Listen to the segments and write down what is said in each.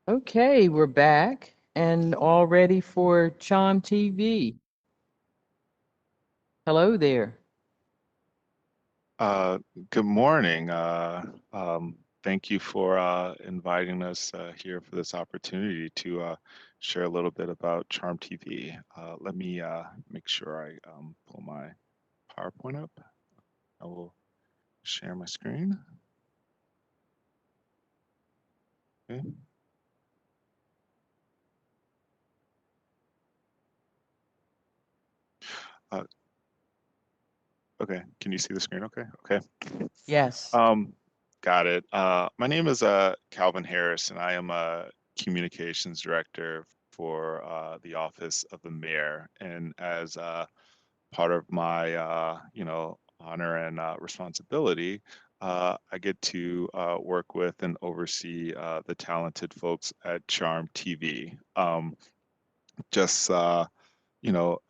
Okay, we're back and all ready for CharmTV. Hello there. Uh, Good morning. Thank you for inviting us here for this opportunity to share a little bit about Charm TV. Let me make sure I pull my PowerPoint up. I will share my screen. Okay. Uh, okay. Can you see the screen? Okay. Okay. Yes. Um, Got it. My name is Calvin Harris, and I am a communications director for the Office of the Mayor. And as part of my honor and responsibility, I get to work with and oversee the talented folks at Charm TV. Just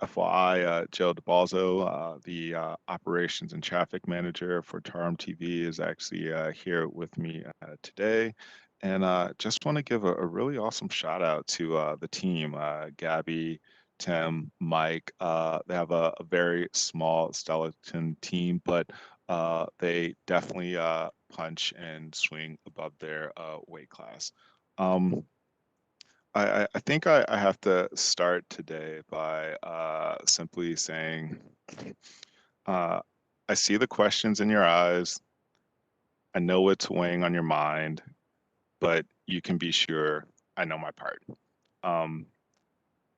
FYI, Joe DeBalzo, the operations and traffic manager for Charm TV, is actually here with me today. And just want to give a really awesome shout out to the team, Gabby, Tim, Mike. They have a very small skeleton team, but they definitely punch and swing above their weight class. Um, I think I have to start today by simply saying, uh, I see the questions in your eyes. I know it's weighing on your mind, but you can be sure I know my part. Um,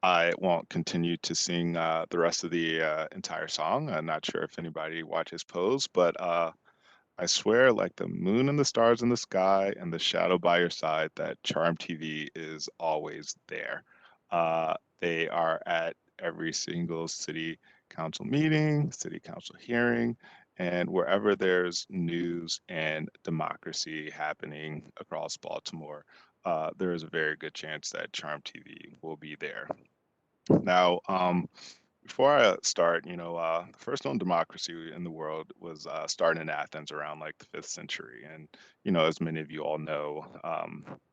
I won't continue to sing the rest of the entire song. I'm not sure if anybody watches Pose, but I swear, like the moon and the stars in the sky and the shadow by your side, that Charm TV is always there. They are at every single city council meeting, city council hearing, and wherever there's news and democracy happening across Baltimore, there is a very good chance that Charm TV will be there. Now, before I start, the first known democracy in the world was started in Athens around like the 5th century. And, as many of you all know,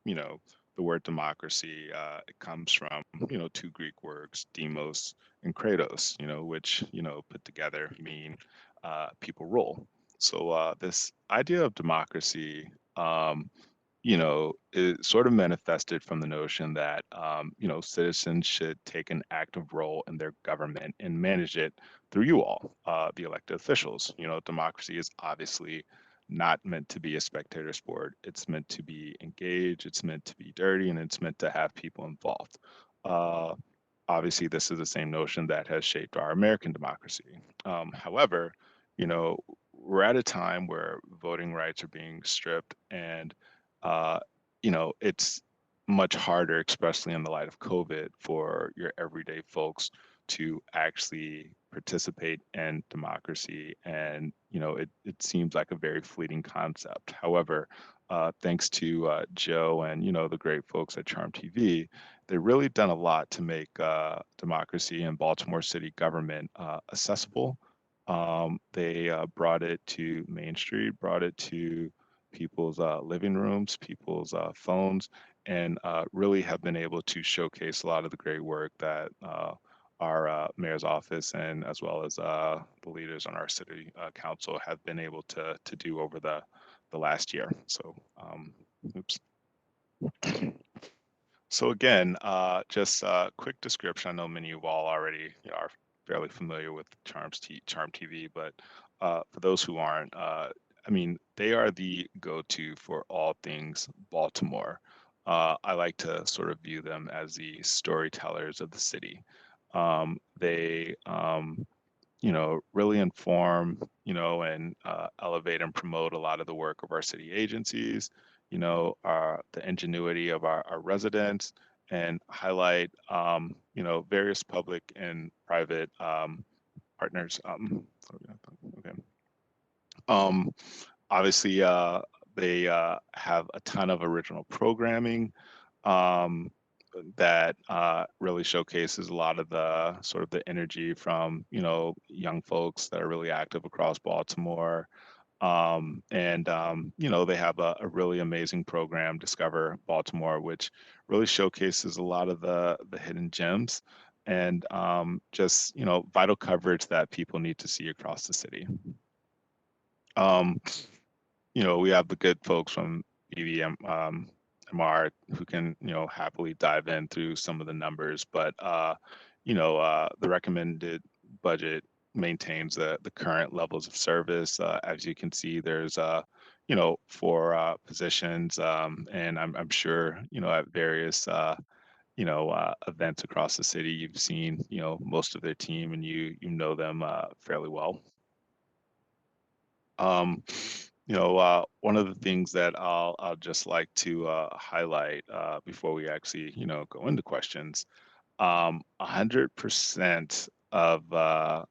the word democracy, it comes from, two Greek words, demos and kratos, which, put together mean people rule. So this idea of democracy, um, it sort of manifested from the notion that, citizens should take an active role in their government and manage it through you all, the elected officials. Democracy is obviously not meant to be a spectator sport. It's meant to be engaged, it's meant to be dirty, and it's meant to have people involved. Uh, Obviously, this is the same notion that has shaped our American democracy. However, you know, we're at a time where voting rights are being stripped, and uh, it's much harder, especially in the light of COVID, for your everyday folks to actually participate in democracy. And, it seems like a very fleeting concept. However, thanks to Joe and, the great folks at Charm TV, they've really done a lot to make democracy and Baltimore city government accessible. They brought it to Main Street, brought it to people's living rooms, people's phones, and really have been able to showcase a lot of the great work that our mayor's office and as well as the leaders on our city council have been able to do over the last year. So, oops. So again, just a quick description. I know many of you all already are fairly familiar with Charm TV, but for those who aren't, I mean, they are the go-to for all things Baltimore. I like to sort of view them as the storytellers of the city. They, really inform, and elevate and promote a lot of the work of our city agencies, the ingenuity of our residents, and highlight, various public and private partners. Okay. Um, Obviously, they have a ton of original programming. Um, that really showcases a lot of the sort of the energy from young folks that are really active across Baltimore. They have a really amazing program, Discover Baltimore, which really showcases a lot of the hidden gems and just vital coverage that people need to see across the city. Um, we have the good folks from BVM MR who can happily dive in through some of the numbers, but the recommended budget maintains the current levels of service. As you can see, there's four positions, and I'm sure at various events across the city, you've seen most of their team, and you know them fairly well. One of the things that I'll just like to highlight before we actually go into questions, 100% of the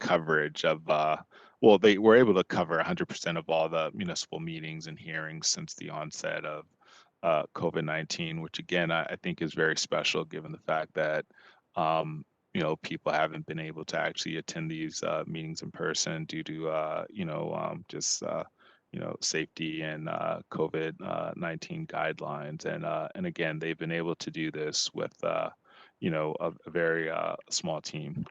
coverage of well, they were able to cover 100% of all the municipal meetings and hearings since the onset of COVID-19, which again I think is very special given the fact that people haven't been able to actually attend these meetings in person due to just safety and COVID-19 guidelines, and again they've been able to do this with a very small team.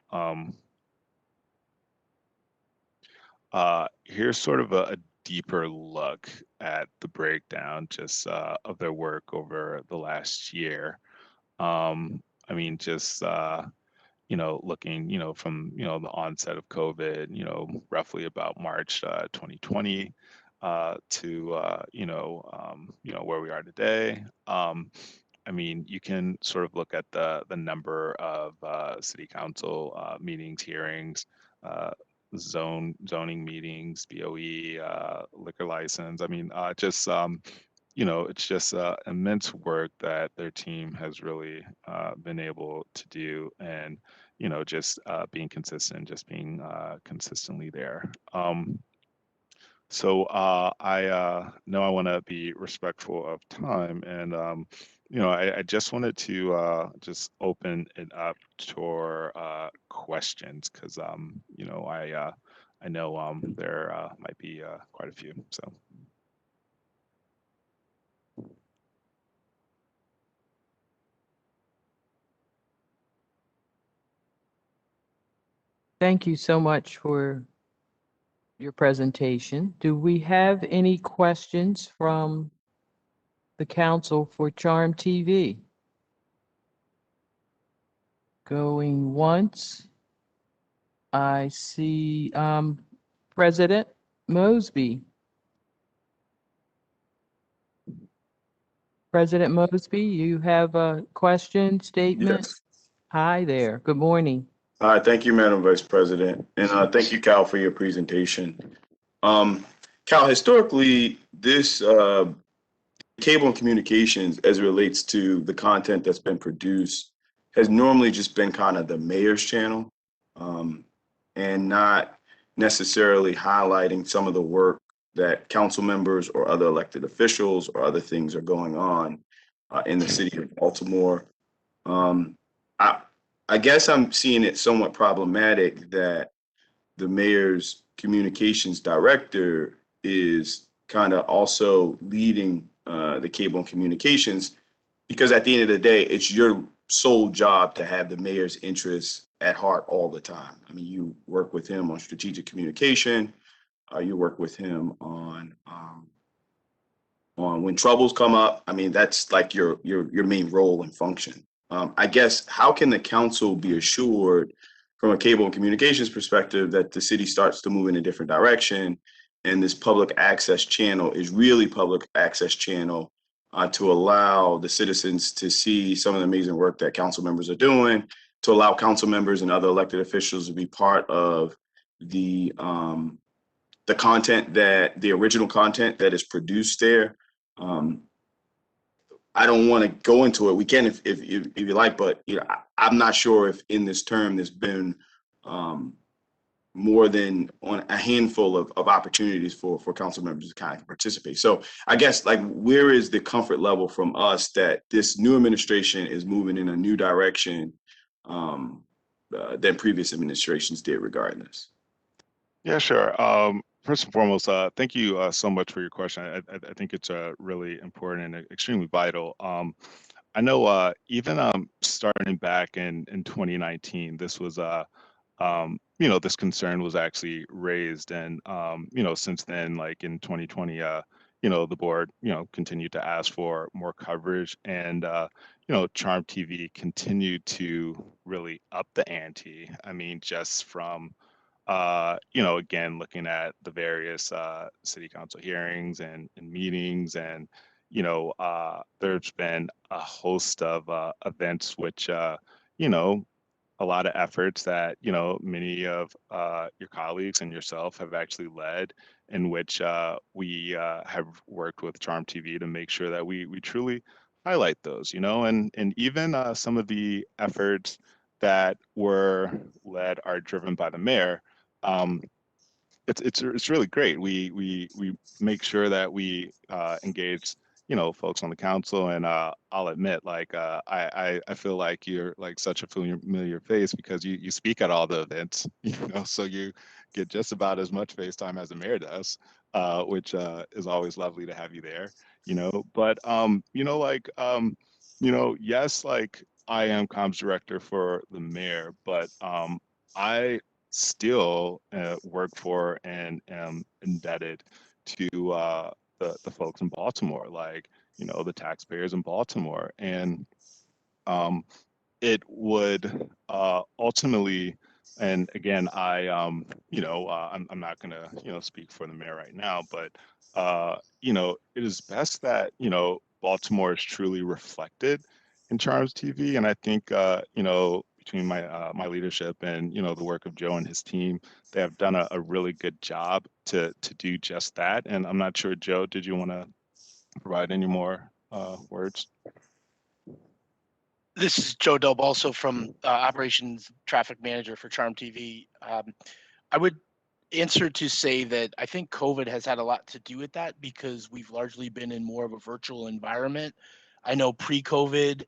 Here's sort of a deeper look at the breakdown just of their work over the last year. Just looking, from, the onset of COVID, roughly about March 2020 to, where we are today. You can sort of look at the number of city council meetings, hearings, uh, zoning meetings, BOE, liquor license. It's just immense work that their team has really been able to do, and just being consistent, just being consistently there. I know I want to be respectful of time, and I just wanted to just open it up for questions because I know there might be quite a few. So. Thank you so much for your presentation. Do we have any questions from the council for Charm TV? Going once. I see President Mosby. President Mosby, you have a question, statement? Yes. Hi there. Good morning. Hi, thank you, Madam Vice President, and thank you, Cal, for your presentation. Cal, historically, this cable and communications, as it relates to the content that's been produced, has normally just been kind of the mayor's channel, and not necessarily highlighting some of the work that council members or other elected officials or other things are going on in the city of Baltimore. Um, I, I guess I'm seeing it somewhat problematic that the mayor's communications director is kind of also leading the cable and communications, because at the end of the day, it's your sole job to have the mayor's interests at heart all the time. I mean, you work with him on strategic communication, you work with him on when troubles come up. I mean, that's like your main role and function. I guess, how can the council be assured from a cable and communications perspective that the city starts to move in a different direction, and this public access channel is really public access channel to allow the citizens to see some of the amazing work that council members are doing, to allow council members and other elected officials to be part of the content, that the original content that is produced there. um, I don't want to go into it. We can if you like, but I'm not sure if in this term there's been um, more than on a handful of opportunities for council members to kind of participate. So I guess, like, where is the comfort level from us that this new administration is moving in a new direction than previous administrations did regarding this? Yeah, sure. first and foremost, thank you so much for your question. I think it's really important and extremely vital. I know even starting back in 2019, this was this concern was actually raised, and since then, like in 2020, the board continued to ask for more coverage, and Charm TV continued to really up the ante. I mean, just from again, looking at the various city council hearings and meetings, and there's been a host of events which a lot of efforts that many of your colleagues and yourself have actually led, in which we have worked with Charm TV to make sure that we truly highlight those, and even some of the efforts that were led are driven by the mayor. Um, it's really great. We make sure that we engage folks on the council, and I'll admit, like I feel like you're like such a familiar face because you speak at all the events, so you get just about as much face time as the mayor does, which is always lovely to have you there. But yes, like I am comms director for the mayor, but I still work for and am indebted to the folks in Baltimore, like the taxpayers in Baltimore, and um, it would ultimately, and again, I'm not going to speak for the mayor right now, but it is best that Baltimore is truly reflected in Charms TV, and I think between my leadership and the work of Joe and his team, they have done a really good job to do just that. And I'm not sure, Joe, did you want to provide any more words? This is Joe Delb, also from Operations Traffic Manager for Charm TV. I would answer to say that I think COVID has had a lot to do with that, because we've largely been in more of a virtual environment. I know pre-COVID,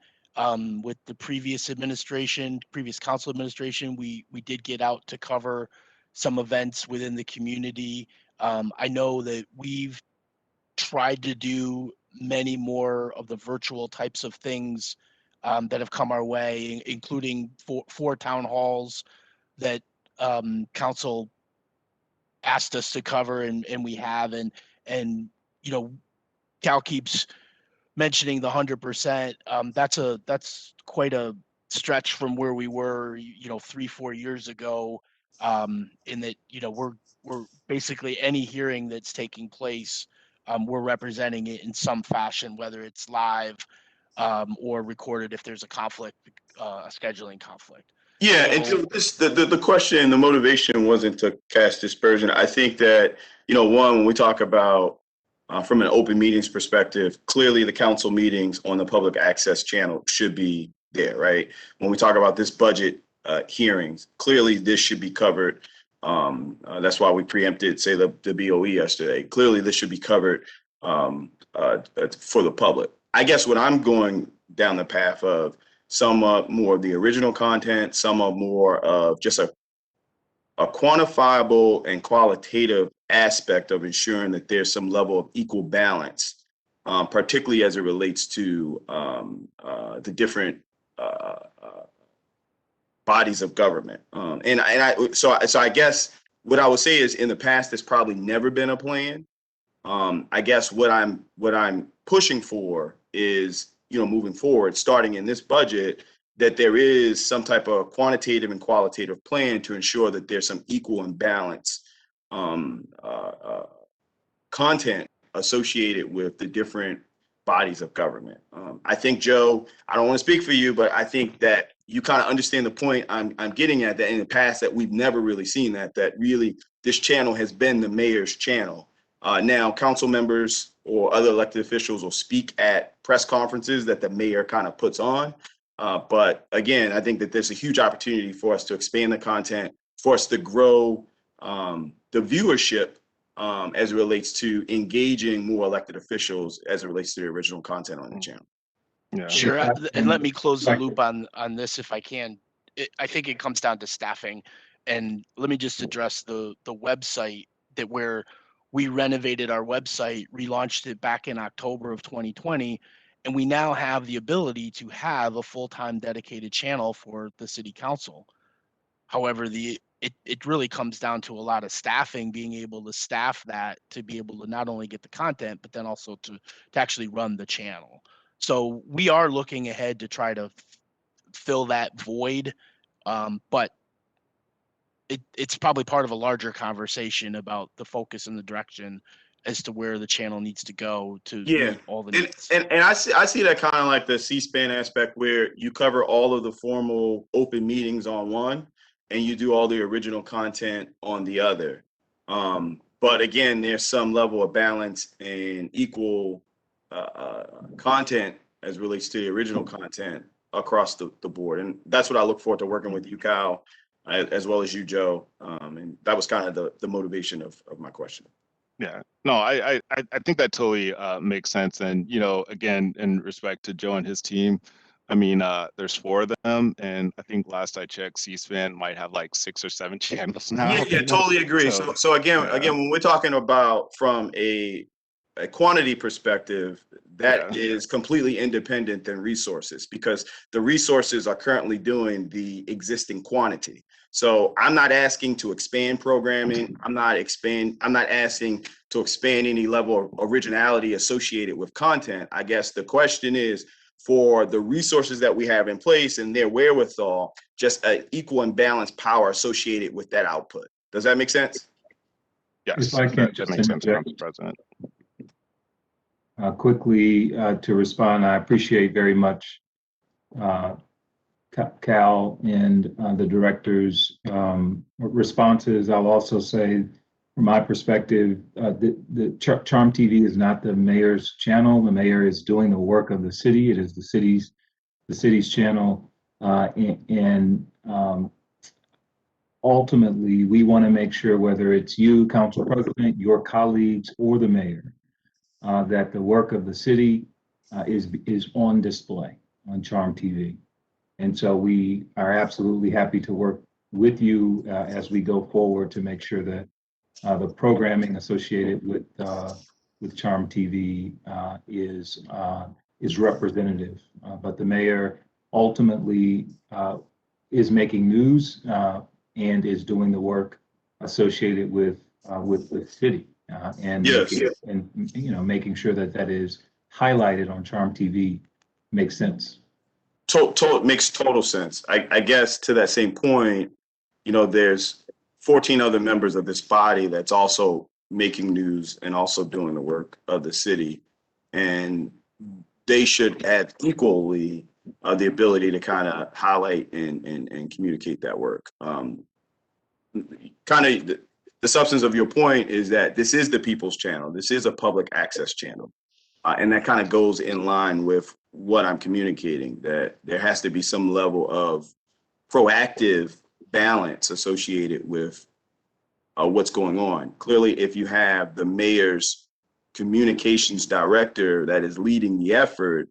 with the previous administration, previous council administration, we did get out to cover some events within the community. I know that we've tried to do many more of the virtual types of things that have come our way, including four town halls that council asked us to cover, and we have, and Cal keeps mentioning the 100%. That's quite a stretch from where we were 3-4 years ago, in that we're basically any hearing that's taking place, we're representing it in some fashion, whether it's live or recorded if there's a conflict, a scheduling conflict. Yeah, and so the question, the motivation wasn't to cast dispersion. I think that, one, when we talk about from an open meetings perspective, clearly the council meetings on the public access channel should be there, right? When we talk about this budget hearings, clearly this should be covered. That's why we preempted, say, the BOE yesterday. Clearly this should be covered for the public. I guess what I'm going down the path of, some more of the original content, some are more of just a quantifiable and qualitative aspect of ensuring that there's some level of equal balance, particularly as it relates to the different bodies of government. So I guess what I would say is, in the past, there's probably never been a plan. I guess what I'm pushing for is, moving forward, starting in this budget, that there is some type of quantitative and qualitative plan to ensure that there's some equal and balanced content associated with the different bodies of government. I think, Joe, I don't want to speak for you, but I think that you kind of understand the point I'm getting at, that in the past that we've never really seen that really this channel has been the mayor's channel. Now, council members or other elected officials will speak at press conferences that the mayor kind of puts on. But again, I think that there's a huge opportunity for us to expand the content, for us to grow the viewership as it relates to engaging more elected officials as it relates to the original content on the channel. Yeah. Sure, and let me close the loop on this if I can. I think it comes down to staffing, and let me just address the website that where we renovated our website, relaunched it back in October of 2020, and we now have the ability to have a full-time dedicated channel for the city council. However, it really comes down to a lot of staffing, being able to staff that to be able to not only get the content, but then also to actually run the channel. So we are looking ahead to try to fill that void, but it's probably part of a larger conversation about the focus and the direction as to where the channel needs to go to meet all the needs. And I see that kind of like the C-SPAN aspect where you cover all of the formal open meetings on one and you do all the original content on the other. But again, there's some level of balance and equal content as relates to the original content across the board. And that's what I look forward to working with you, Kyle, as well as you, Joe. And that was kind of the motivation of my question. Yeah, no, I think that totally makes sense. And, you know, again, in respect to Joe and his team, I mean, there's 4 of them, and I think last I checked, C-SPAN might have like 6 or 7 channels now. Yeah, totally agree. So again, when we're talking about from a quantity perspective, that is completely independent than resources, because the resources are currently doing the existing quantity. So I'm not asking to expand programming. I'm not asking to expand any level of originality associated with content. I guess the question is, for the resources that we have in place and their wherewithal, just an equal and balanced power associated with that output. Does that make sense? Yes, If I can that just makes sense, interject. Council President. Quickly to respond, I appreciate very much Cal and the director's responses. I'll also say, from my perspective, the CharmTV is not the mayor's channel. The mayor is doing the work of the city. It is the city's channel, and ultimately, we want to make sure, whether it's you, Council President, your colleagues, or the mayor, that the work of the city is on display on CharmTV. And so we are absolutely happy to work with you as we go forward to make sure that the programming associated with CharmTV is representative. But the mayor ultimately is making news and is doing the work associated with the city. Making sure that is highlighted on CharmTV makes sense. Makes total sense. I guess to that same point, you know, there's 14 other members of this body that's also making news and also doing the work of the city, and they should have equally the ability to kind of highlight and communicate that work. The substance of your point is that this is the people's channel. This is a public access channel. And that kind of goes in line with what I'm communicating, that there has to be some level of proactive balance associated with what's going on. Clearly, if you have the mayor's communications director that is leading the effort,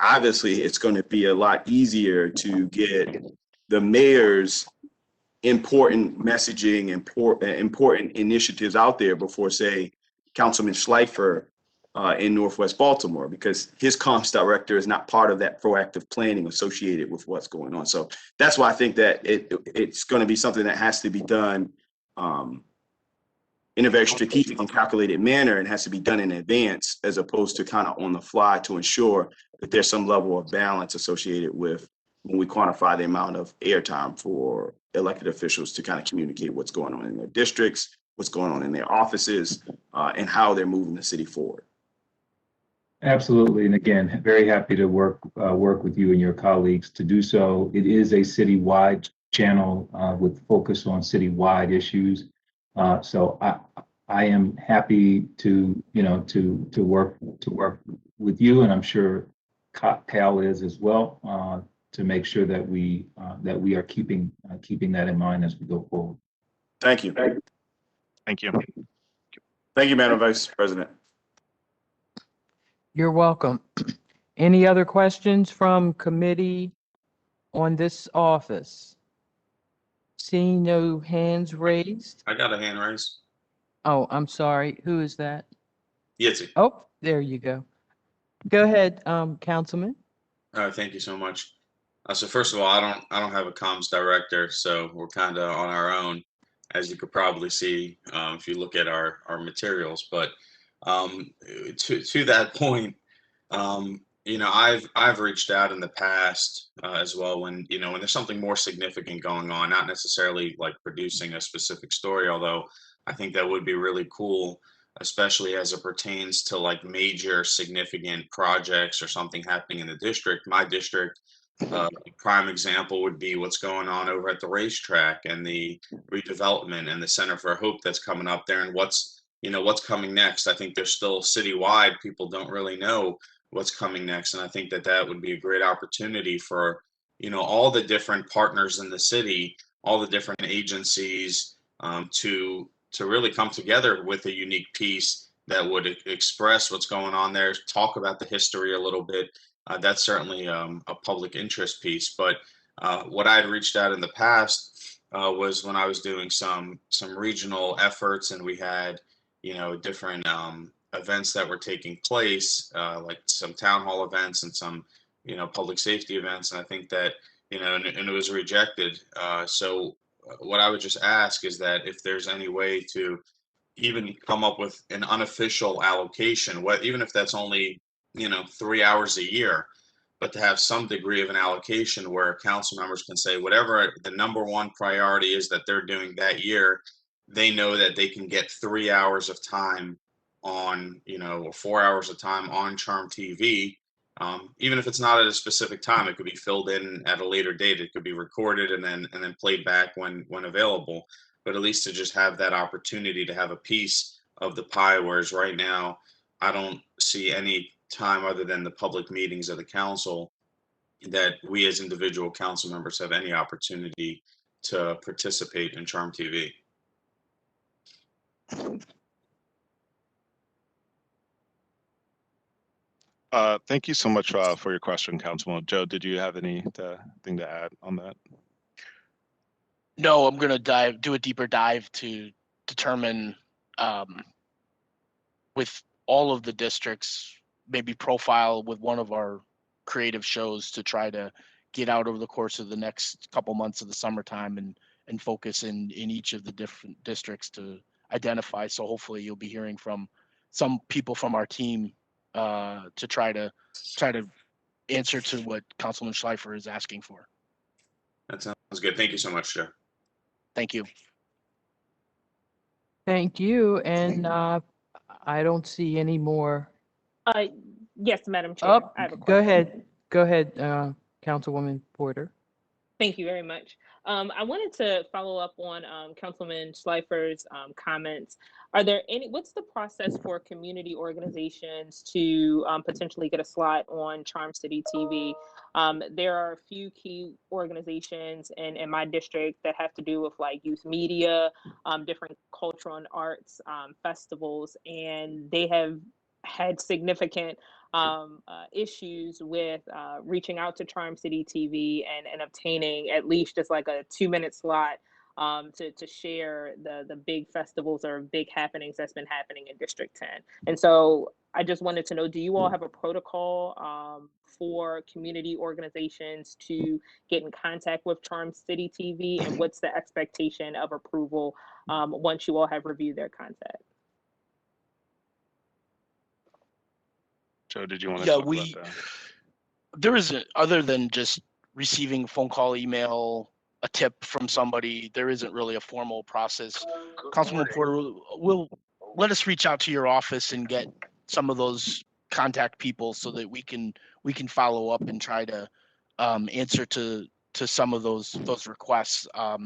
obviously it's going to be a lot easier to get the mayor's important messaging, important initiatives out there before, say, Councilman Schleifer in Northwest Baltimore, because his comms director is not part of that proactive planning associated with what's going on. So that's why I think that it's going to be something that has to be done in a very strategic and calculated manner, and has to be done in advance, as opposed to kind of on the fly, to ensure that there's some level of balance associated with when we quantify the amount of airtime for elected officials to kind of communicate what's going on in their districts, what's going on in their offices, and how they're moving the city forward. Absolutely, and again, very happy to work with you and your colleagues to do so. It is a citywide channel with focus on citywide issues. So I am happy to work with you, and I'm sure Cal is as well, to make sure that we are keeping that in mind as we go forward. Thank you. Thank you. Thank you, Madam Vice President. You're welcome. Any other questions from committee on this office? Seeing no hands raised. I got a hand raised. Oh, I'm sorry. Who is that? Yitzi. Oh, there you go. Go ahead, Councilman. Thank you so much. So first of all, I don't have a comms director, so we're kind of on our own, as you could probably see if you look at our materials. But to that point, I've reached out in the past as well when when there's something more significant going on, not necessarily like producing a specific story, although I think that would be really cool, especially as it pertains to like major significant projects or something happening in the district. My district, a prime example would be what's going on over at the racetrack and the redevelopment and the Center for Hope that's coming up there, and what's coming next. I think there's still citywide, people don't really know what's coming next, and I think that would be a great opportunity for all the different partners in the city, all the different agencies, to really come together with a unique piece that would express what's going on there, talk about the history a little bit. That's certainly a public interest piece. But what I had reached out in the past was when I was doing some regional efforts, and we had different events that were taking place, like some town hall events and some public safety events. And I think that and it was rejected. So what I would just ask is that if there's any way to even come up with an unofficial allocation, even if that's only 3 hours a year, but to have some degree of an allocation where council members can say whatever the number one priority is that they're doing that year, they know that they can get 3 hours of time on, or 4 hours of time on Charm TV. Even if it's not at a specific time, it could be filled in at a later date. It could be recorded and then played back when available. But at least to just have that opportunity to have a piece of the pie, whereas right now I don't see any time other than the public meetings of the council that we as individual council members have any opportunity to participate in Charm TV. Thank you so much for your question, Councilman. Joe, did you have anything to add on that? No, I'm going to do a deeper dive to determine with all of the districts, maybe profile with one of our creative shows to try to get out over the course of the next couple months of the summertime and focus in each of the different districts to identify. So hopefully you'll be hearing from some people from our team to try to answer to what Councilman Schleifer is asking for. That sounds good. Thank you so much, Joe. Thank you. Thank you. And I don't see any more. Yes, Madam Chair. Oh, I have a go question. ahead. Go ahead, Councilwoman Porter. Thank you very much. I wanted to follow up on Councilman Schleifer's comments. What's the process for community organizations to potentially get a slot on Charm City TV? There are a few key organizations in my district that have to do with like youth media, different cultural and arts festivals, and they have had significant issues with reaching out to Charm City TV and obtaining at least just like a 2-minute slot to share the big festivals or big happenings that's been happening in District 10. And so I just wanted to know, do you all have a protocol for community organizations to get in contact with Charm City TV, and what's the expectation of approval once you all have reviewed their content? Joe, did you want to talk about that? There isn't, other than just receiving a phone call, email, a tip from somebody, there isn't really a formal process. Councilman Porter will let us reach out to your office and get some of those contact people so that we can follow up and try to answer to some of those requests. I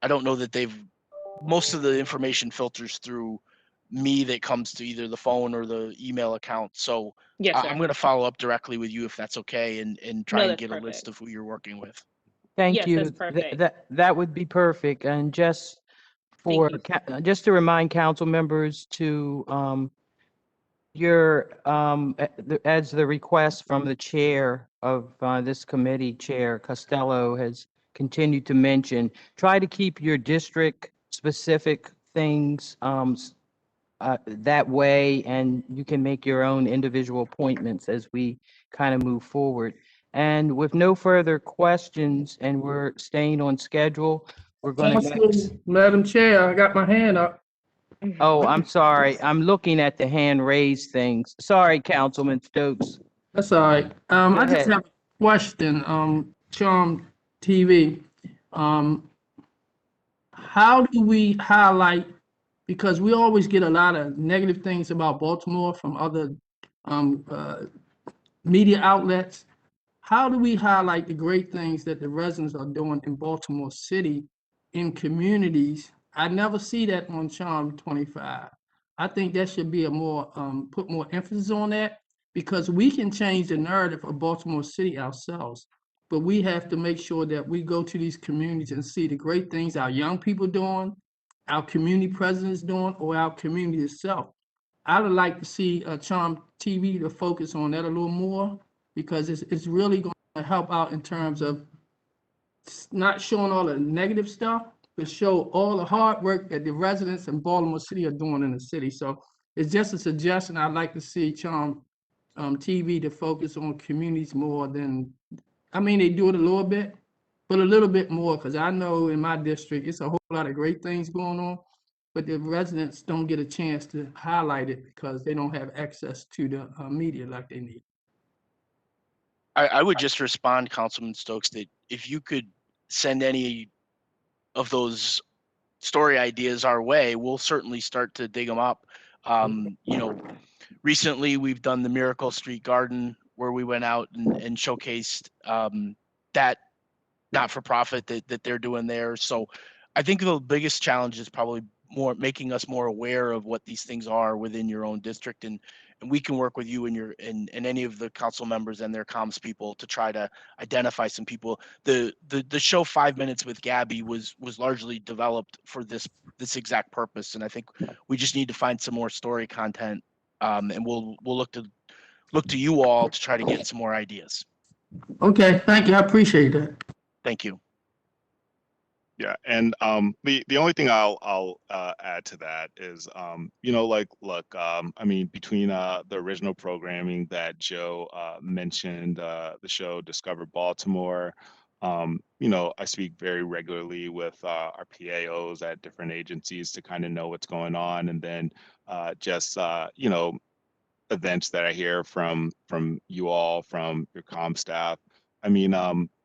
don't know that most of the information filters through me that comes to either the phone or the email account. So Yes, sir. I'm going to follow up directly with you if that's okay, and try and get perfect. a list of who you're working with. Thank Yes, you. that's perfect. That would be perfect. And just for just to remind council members to as the request from the chair of this committee, Chair Costello, has continued to mention, try to keep your district specific things that way, and you can make your own individual appointments as we kind of move forward. And with no further questions, and we're staying on schedule, we're going to next. Madam Chair, I got my hand up. Oh, I'm sorry. I'm looking at the hand raised things. Sorry, Councilman Stokes. That's all right. I just ahead. have a question, Charm TV. How do we highlight, because we always get a lot of negative things about Baltimore from other media outlets. How do we highlight the great things that the residents are doing in Baltimore City in communities? I never see that on Charm 25. I think that should be a more, put more emphasis on that, because we can change the narrative of Baltimore City ourselves. But we have to make sure that we go to these communities and see the great things our young people doing, our community presidents doing, or our community itself. I would like to see Charm TV to focus on that a little more, because it's really going to help out in terms of not showing all the negative stuff, but show all the hard work that the residents in Baltimore City are doing in the city. So it's just a suggestion. I'd like to see Charm TV to focus on communities more than, I mean, they do it a little bit, but a little bit more, because I know in my district, it's a whole lot of great things going on, but the residents don't get a chance to highlight it because they don't have access to the media like they need. I would just respond, Councilman Stokes, that if you could send any of those story ideas our way, we'll certainly start to dig them up. Recently we've done the Miracle Street Garden, where we went out and showcased that not-for-profit that they're doing there. So I think the biggest challenge is probably more making us more aware of what these things are within your own district, and we can work with you and any of the council members and their comms people to try to identify some people. The show 5 Minutes with Gabby was largely developed for this exact purpose, and I think we just need to find some more story content, and we'll look to you all to try to get some more ideas. Okay, thank you. I appreciate that. Thank you. Yeah, and the only thing I'll add to that is like, look, I mean, between the original programming that Joe mentioned, the show Discover Baltimore, I speak very regularly with our PAOs at different agencies to kind of know what's going on, and then just events that I hear from you all, from your comm staff. I mean,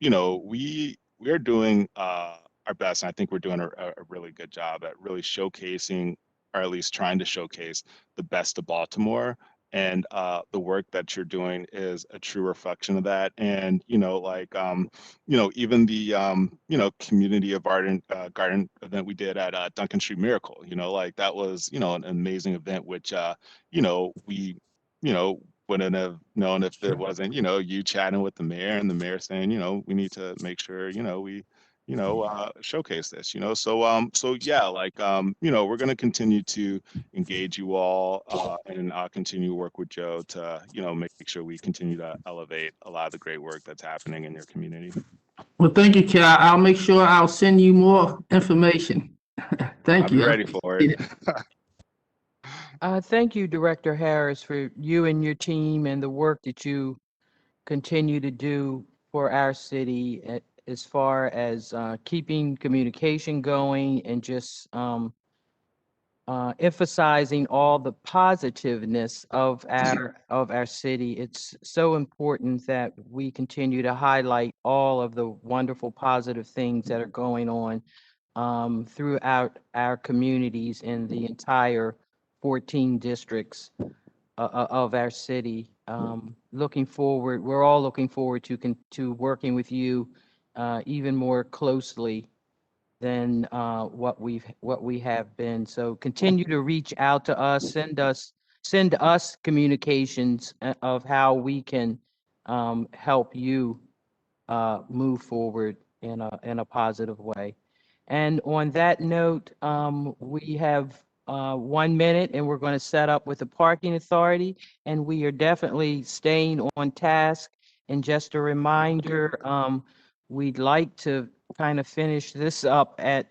we are doing our best, and I think we're doing a really good job at really showcasing, or at least trying to showcase, the best of Baltimore. And the work that you're doing is a true reflection of that. And even the community of garden event we did at Duncan Street Miracle, that was an amazing event, which we wouldn't have known if it wasn't you chatting with the mayor, and the mayor saying we need to make sure we showcase this, so yeah, we're going to continue to engage you all, and continue to work with Joe to make sure we continue to elevate a lot of the great work that's happening in your community. Well, thank you, Cal. I'll make sure I'll send you more information. Thank you. I'm ready for it. Thank you, Director Harris, for you and your team and the work that you continue to do for our city, as far as keeping communication going and just emphasizing all the positiveness of our city. It's so important that we continue to highlight all of the wonderful positive things that are going on throughout our communities in the entire 14 districts of our city. We're all looking forward to working with you even more closely than what we have been. So continue to reach out to us, send us communications of how we can help you move forward in a positive way. And on that note, we have 1 minute, and we're going to set up with the parking authority, and we are definitely staying on task. And just a reminder, we'd like to kind of finish this up at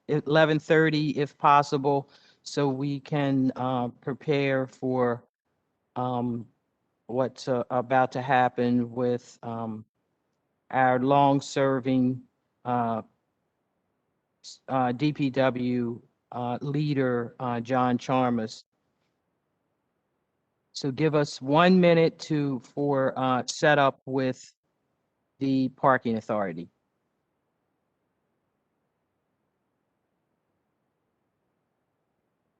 11:30 if possible, so we can prepare for what's about to happen with our long-serving DPW leader, John Chalmers. So give us 1 minute for setup with the parking authority.